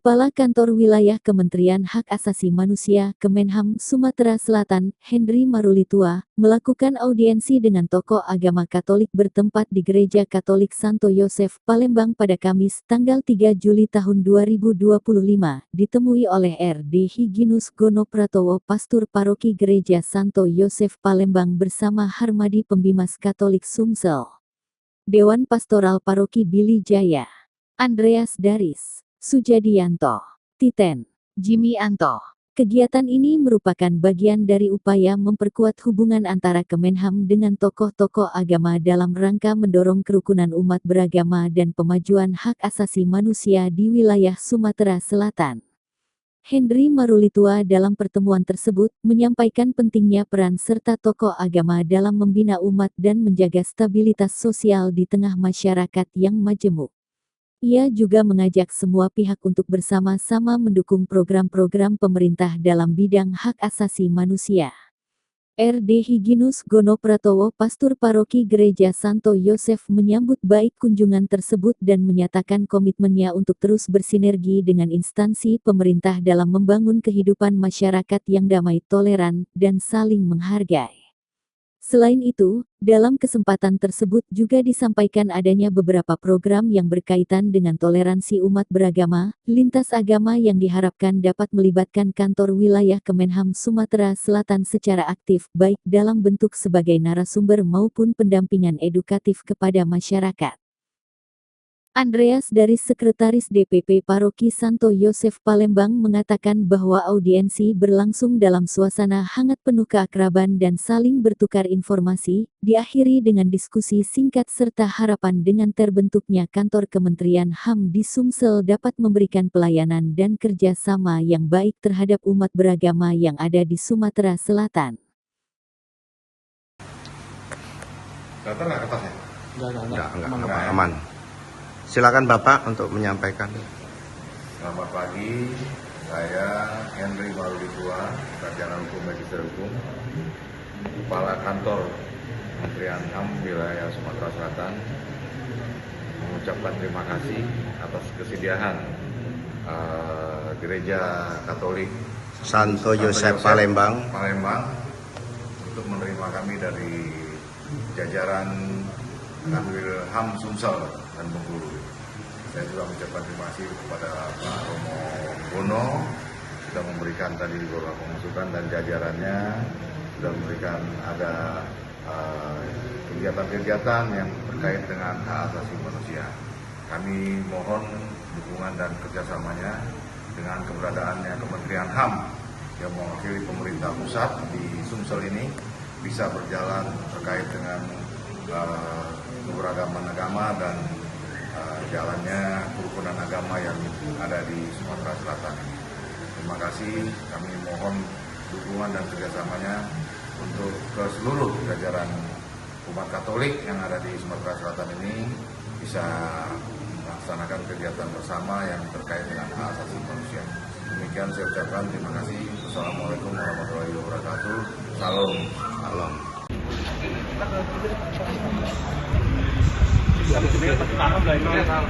Kepala Kantor Wilayah Kementerian Hak Asasi Manusia Kemenham Sumatera Selatan, Henry Marulitua, melakukan audiensi dengan tokoh agama Katolik bertempat di Gereja Katolik Santo Yosef, Palembang pada Kamis, tanggal 3 Juli tahun 2025, ditemui oleh R.D. Hyginus Gono Pratowo, Pastur Paroki Gereja Santo Yosef Palembang bersama Harmadi Pembimas Katolik Sumsel, Dewan Pastoral Paroki Billy Jaya, Andreas Daris, Sujadianto, Titen, Jimmy Anto. Kegiatan ini merupakan bagian dari upaya memperkuat hubungan antara Kemenham dengan tokoh-tokoh agama dalam rangka mendorong kerukunan umat beragama dan pemajuan hak asasi manusia di wilayah Sumatera Selatan. Henry Marulitua dalam pertemuan tersebut menyampaikan pentingnya peran serta tokoh agama dalam membina umat dan menjaga stabilitas sosial di tengah masyarakat yang majemuk. Ia juga mengajak semua pihak untuk bersama-sama mendukung program-program pemerintah dalam bidang hak asasi manusia. R.D. Hyginus Gono Pratowo, Pastur Paroki Gereja Santo Yosef menyambut baik kunjungan tersebut dan menyatakan komitmennya untuk terus bersinergi dengan instansi pemerintah dalam membangun kehidupan masyarakat yang damai, toleran, dan saling menghargai. Selain itu, dalam kesempatan tersebut juga disampaikan adanya beberapa program yang berkaitan dengan toleransi umat beragama, lintas agama yang diharapkan dapat melibatkan kantor wilayah Kemenham Sumatera Selatan secara aktif, baik dalam bentuk sebagai narasumber maupun pendampingan edukatif kepada masyarakat. Andreas Daris, Sekretaris DPP Paroki Santo Yosef Palembang, mengatakan bahwa audiensi berlangsung dalam suasana hangat penuh keakraban dan saling bertukar informasi, diakhiri dengan diskusi singkat serta harapan dengan terbentuknya kantor Kementerian HAM di Sumsel dapat memberikan pelayanan dan kerja sama yang baik terhadap umat beragama yang ada di Sumatera Selatan. Datang nggak kertasnya? Enggak, aman. Silakan Bapak untuk menyampaikan. Selamat pagi, saya Henry Marulitua, Sarjana Hukum Magister Hukum, Kepala Kantor Kementerian HAM Wilayah Sumatera Selatan, mengucapkan terima kasih atas kesediaan Gereja Katolik Santo Yosef Palembang untuk menerima kami dari jajaran Kanwil HAM Sumsel dan Bengkulu. Saya juga mengucapkan terima kasih kepada Pak Romo Gono sudah memberikan tadi beberapa masukan dan jajarannya sudah memberikan ada kegiatan-kegiatan yang terkait dengan hak asasi manusia. Kami mohon dukungan dan kerjasamanya dengan keberadaannya Kementerian HAM yang mewakili pemerintah pusat di Sumsel ini bisa berjalan terkait dengan keberagaman agama dan jalannya kerukunan agama yang ada di Sumatera Selatan. Terima kasih, kami mohon dukungan dan kerjasamanya untuk ke seluruh jajaran umat Katolik yang ada di Sumatera Selatan ini bisa melaksanakan kegiatan bersama yang terkait dengan hak asasi manusia. Demikian saya ucapkan terima kasih. Wassalamualaikum warahmatullahi wabarakatuh. Salam. Salam. Tapi sebenarnya pertama belajar